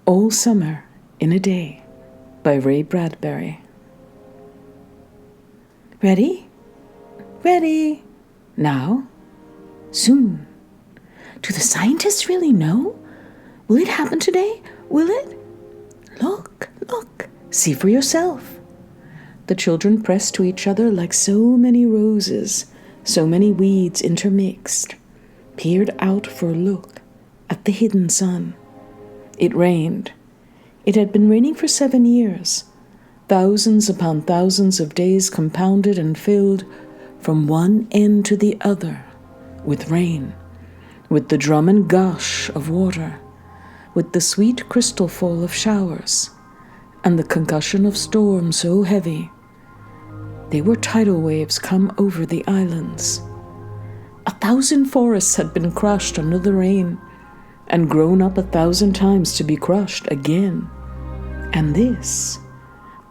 All Summer in a Day by Bradbury. Ready? Ready. Now? Soon. Do the scientists really know? Will it happen today? Will it? Look, look. See for yourself. The children pressed to each other like so many roses, so many weeds intermixed, peered out for a look at the hidden sun. It rained. It had been raining for 7 years. Thousands upon thousands of days compounded and filled from one end to the other with rain, with the drum and gush of water, with the sweet crystal fall of showers, and the concussion of storms so heavy they were tidal waves come over the islands. 1,000 forests had been crushed under the rain, and grown up 1,000 times to be crushed again. And this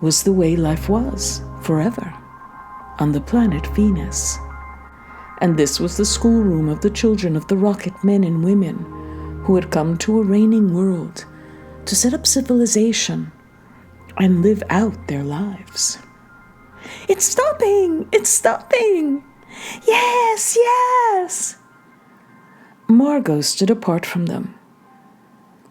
was the way life was forever on the planet Venus. And this was the schoolroom of the children of the rocket men and women who had come to a raining world to set up civilization and live out their lives. It's stopping! It's stopping! Yes, yes! Margot stood apart from them,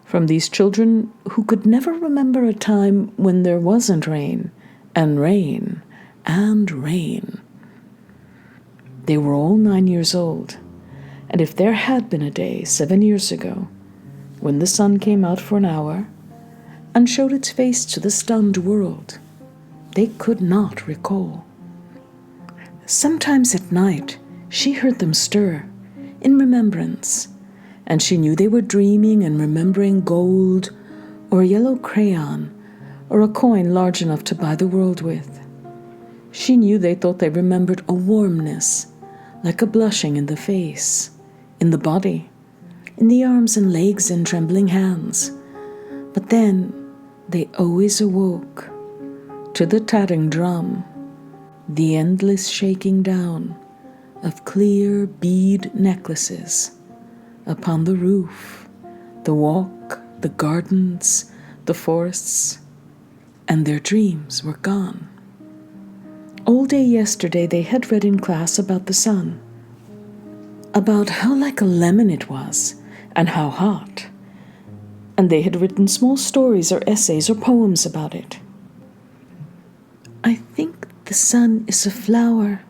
from these children who could never remember a time when there wasn't rain, and rain, and rain. They were all 9 years old, and if there had been a day 7 years ago, when the sun came out for an hour and showed its face to the stunned world, they could not recall. Sometimes at night she heard them stir in remembrance, and she knew they were dreaming and remembering gold or a yellow crayon or a coin large enough to buy the world with. She knew they thought they remembered a warmness, like a blushing in the face, in the body, in the arms and legs and trembling hands. But then they always awoke to the tatting drum, the endless shaking down of clear bead necklaces upon the roof, the walk, the gardens, the forests, and their dreams were gone. All day yesterday they had read in class about the sun, about how like a lemon it was, and how hot, and they had written small stories or essays or poems about it. I think the sun is a flower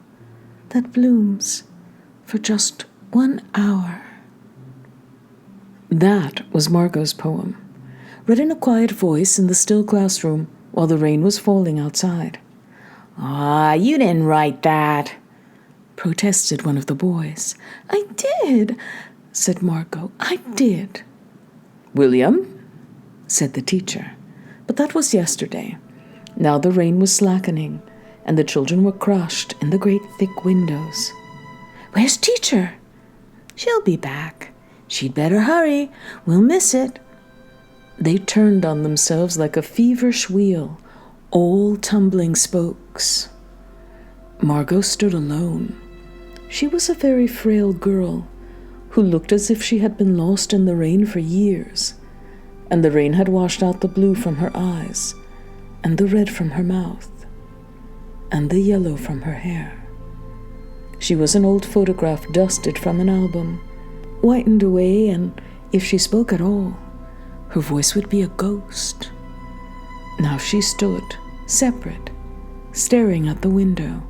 that blooms for just 1 hour. That was Margot's poem, read in a quiet voice in the still classroom while the rain was falling outside. "Ah, you didn't write that," protested one of the boys. "I did," said Margot. "I did." "William," said the teacher. But that was yesterday. Now the rain was slackening, and the children were crushed in the great thick windows. "Where's teacher?" "She'll be back. She'd better hurry. We'll miss it." They turned on themselves like a feverish wheel, all tumbling spokes. Margot stood alone. She was a very frail girl who looked as if she had been lost in the rain for years, and the rain had washed out the blue from her eyes, and the red from her mouth, and the yellow from her hair. She was an old photograph dusted from an album, whitened away, and if she spoke at all, her voice would be a ghost. Now she stood, separate, staring at the window,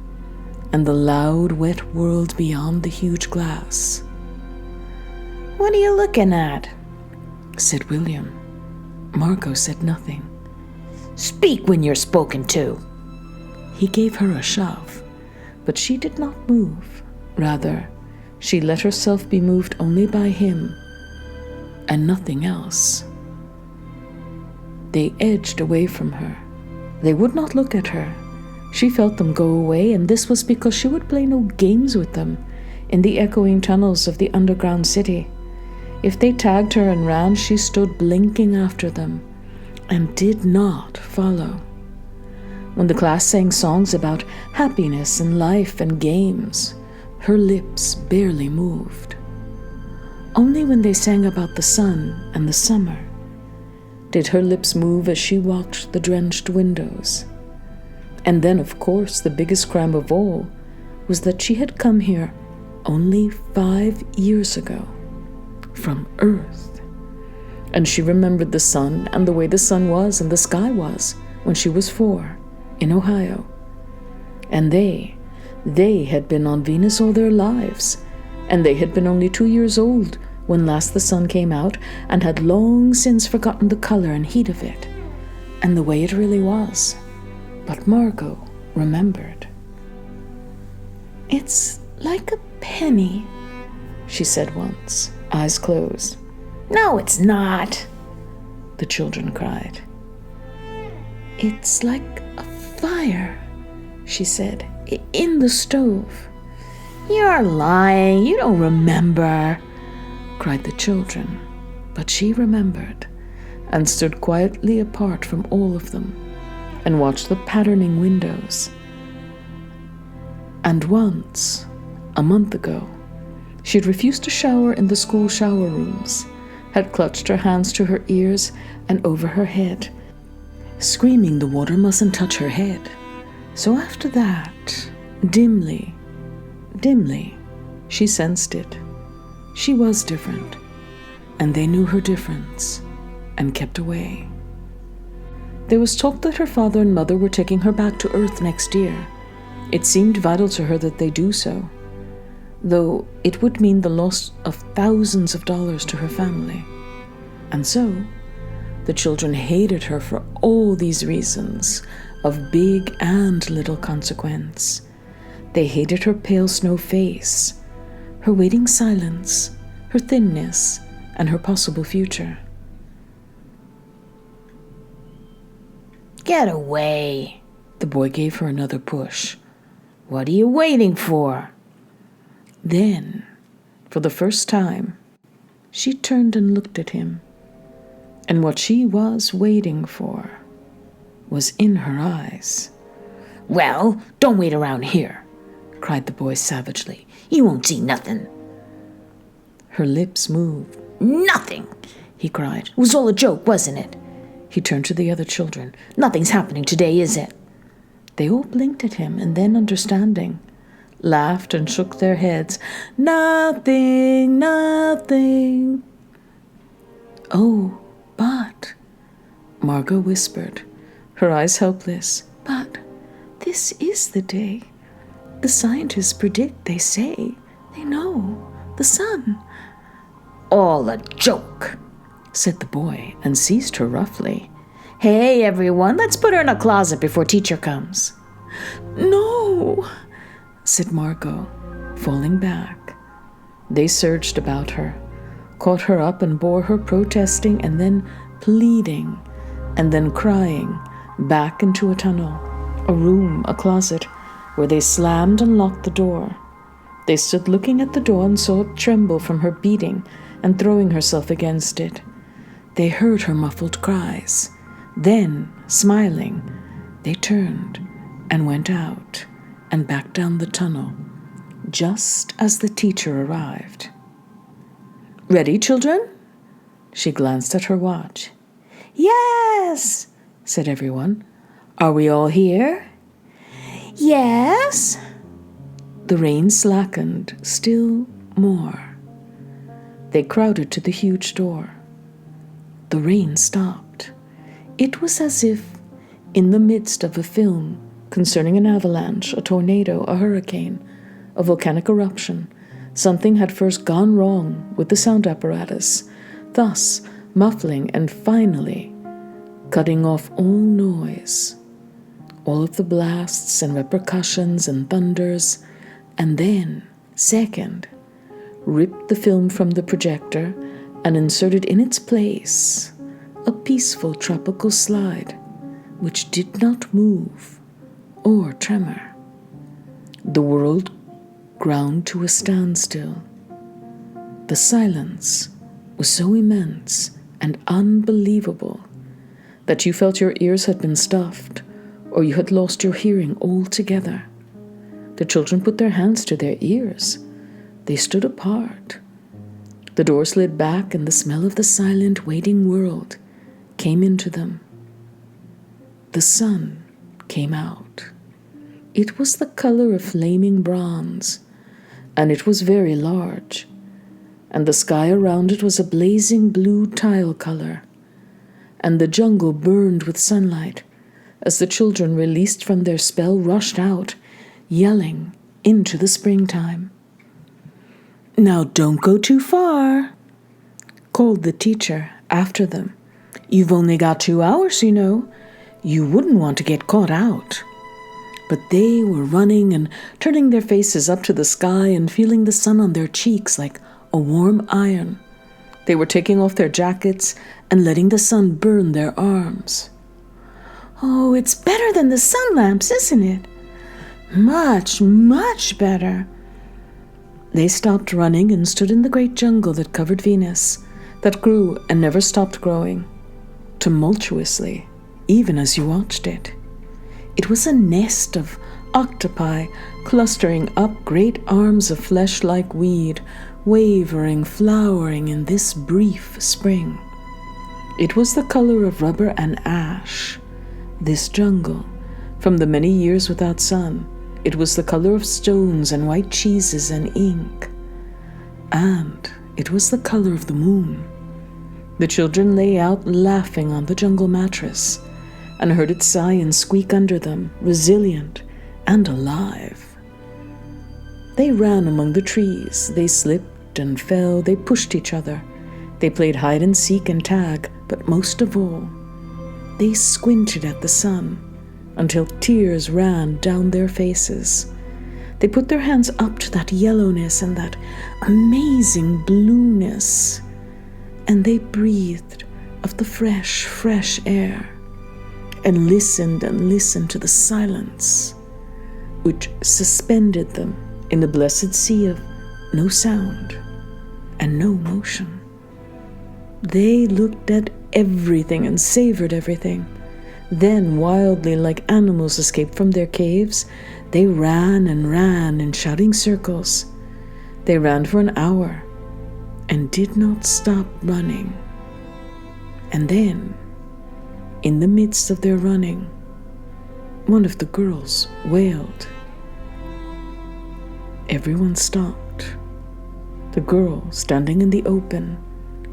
and the loud, wet world beyond the huge glass. "What are you looking at?" said William. Margot said nothing. "Speak when you're spoken to." He gave her a shove, but she did not move. Rather, she let herself be moved only by him, and nothing else. They edged away from her. They would not look at her. She felt them go away, and this was because she would play no games with them in the echoing tunnels of the underground city. If they tagged her and ran, she stood blinking after them and did not follow. When the class sang songs about happiness and life and games, her lips barely moved. Only when they sang about the sun and the summer did her lips move as she watched the drenched windows. And then, of course, the biggest crime of all was that she had come here only 5 years ago, from Earth. And she remembered the sun and the way the sun was and the sky was when she was 4 in Ohio. And they had been on Venus all their lives, and they had been only 2 years old when last the sun came out, and had long since forgotten the color and heat of it, and the way it really was. But Margot remembered. "It's like a penny," she said once, eyes closed. "No, it's not," the children cried. "It's like a fire," she said, "in the stove." "You're lying, you don't remember," cried the children. But she remembered, and stood quietly apart from all of them, and watched the patterning windows. And once, a month ago, she had refused to shower in the school shower rooms, had clutched her hands to her ears and over her head, screaming the water mustn't touch her head. So after that, dimly, she sensed it. She was different, and they knew her difference, and kept away. There was talk that her father and mother were taking her back to Earth next year. It seemed vital to her that they do so, though it would mean the loss of thousands of dollars to her family. And so, the children hated her for all these reasons, of big and little consequence. They hated her pale snow face, her waiting silence, her thinness, and her possible future. "Get away!" The boy gave her another push. "What are you waiting for?" Then, for the first time, she turned and looked at him. And what she was waiting for was in her eyes. "Well, don't wait around here," cried the boy savagely. "You won't see nothing." Her lips moved. "Nothing!" he cried. "It was all a joke, wasn't it?" He turned to the other children. "Nothing's happening today, is it?" They all blinked at him, and then, understanding, laughed and shook their heads. "Nothing, nothing." "Oh, but," Margot whispered, her eyes helpless, "but this is the day. The scientists predict, they say, they know, the sun." "All a joke," said the boy, and seized her roughly. "Hey, everyone, let's put her in a closet before teacher comes." "No," said Margot, falling back. They surged about her, caught her up and bore her, protesting and then pleading and then crying, back into a tunnel, a room, a closet, where they slammed and locked the door. They stood looking at the door and saw it tremble from her beating and throwing herself against it. They heard her muffled cries. Then, smiling, they turned and went out and back down the tunnel, just as the teacher arrived. "Ready, children?" She glanced at her watch. "Yes," said everyone. "Are we all here?" "Yes." The rain slackened still more. They crowded to the huge door. The rain stopped. It was as if, in the midst of a film concerning an avalanche, a tornado, a hurricane, a volcanic eruption, something had first gone wrong with the sound apparatus, thus muffling and finally cutting off all noise, all of the blasts and repercussions and thunders, and then, second, ripped the film from the projector and inserted in its place a peaceful tropical slide which did not move or tremor. The world ground to a standstill. The silence was so immense and unbelievable that you felt your ears had been stuffed or you had lost your hearing altogether. The children put their hands to their ears. They stood apart. The door slid back and the smell of the silent, waiting world came into them. The sun came out. It was the color of flaming bronze, and it was very large, and the sky around it was a blazing blue tile color, and the jungle burned with sunlight as the children, released from their spell, rushed out, yelling, into the springtime. "Now don't go too far," called the teacher after them. "You've only got 2 hours, you know. You wouldn't want to get caught out." But they were running and turning their faces up to the sky and feeling the sun on their cheeks like a warm iron. They were taking off their jackets and letting the sun burn their arms. "Oh, it's better than the sun lamps, isn't it? Much, much better." They stopped running and stood in the great jungle that covered Venus, that grew and never stopped growing, tumultuously, even as you watched it. It was a nest of octopi clustering up great arms of flesh like weed, wavering, flowering in this brief spring. It was the color of rubber and ash, this jungle, from the many years without sun. It was the color of stones and white cheeses and ink. And it was the color of the moon. The children lay out laughing on the jungle mattress and heard it sigh and squeak under them, resilient and alive. They ran among the trees. They slipped and fell. They pushed each other. They played hide and seek and tag, but most of all, they squinted at the sun until tears ran down their faces. They put their hands up to that yellowness and that amazing blueness, and they breathed of the fresh, fresh air and listened to the silence, which suspended them in the blessed sea of no sound and no motion. They looked at everything and savored everything. Then, wildly, like animals escaped from their caves, they ran and ran in shouting circles. They ran for an hour and did not stop running. And then, in the midst of their running, one of the girls wailed. Everyone stopped. The girl, standing in the open,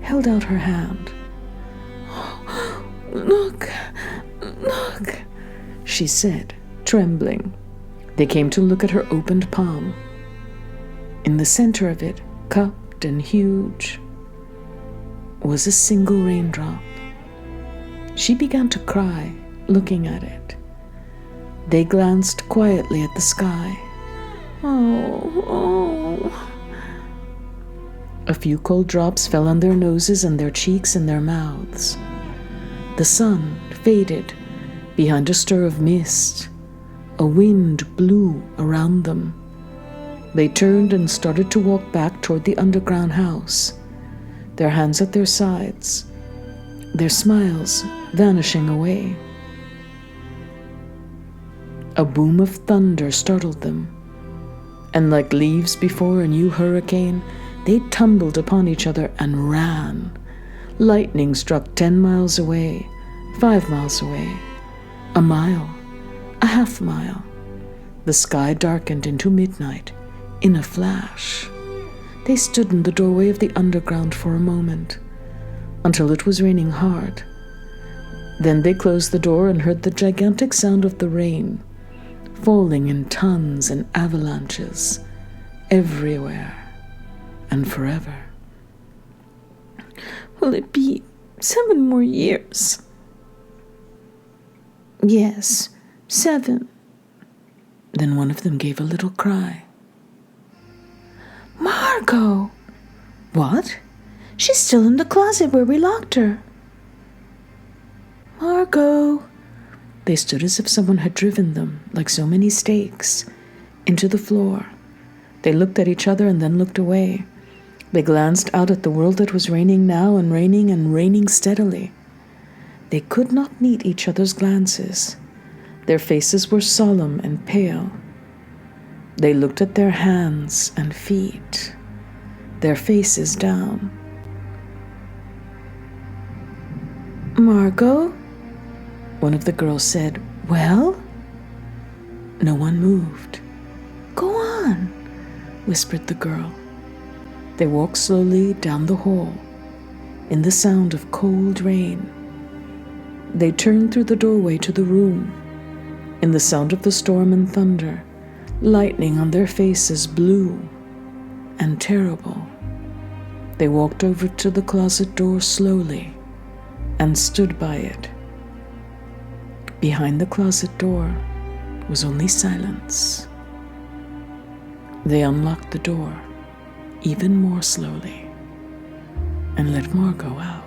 held out her hand. "Look, look," she said, trembling. They came to look at her opened palm. In the center of it, cupped and huge, was a single raindrop. She began to cry, looking at it. They glanced quietly at the sky. "Oh, oh." A few cold drops fell on their noses and their cheeks and their mouths. The sun faded behind a stir of mist. A wind blew around them. They turned and started to walk back toward the underground house, their hands at their sides, their smiles vanishing away. A boom of thunder startled them, and like leaves before a new hurricane, they tumbled upon each other and ran. Lightning struck 10 miles away, 5 miles away, a mile, a half mile. The sky darkened into midnight in a flash. They stood in the doorway of the underground for a moment, until it was raining hard. Then they closed the door and heard the gigantic sound of the rain, falling in tons and avalanches, everywhere and forever. "Will it be 7 more years?" "Yes, 7. Then one of them gave a little cry. "Margot!" "What?" "She's still in the closet where we locked her." "Margot!" They stood as if someone had driven them, like so many stakes, into the floor. They looked at each other and then looked away. They glanced out at the world that was raining now and raining steadily. They could not meet each other's glances. Their faces were solemn and pale. They looked at their hands and feet, their faces down. Margot? One of the girls said, "Well?" No one moved. "Go on," whispered the girl. They walked slowly down the hall, in the sound of cold rain. They turned through the doorway to the room, in the sound of the storm and thunder, lightning on their faces, blue and terrible. They walked over to the closet door slowly and stood by it. Behind the closet door was only silence. They unlocked the door even more slowly and let Margot out.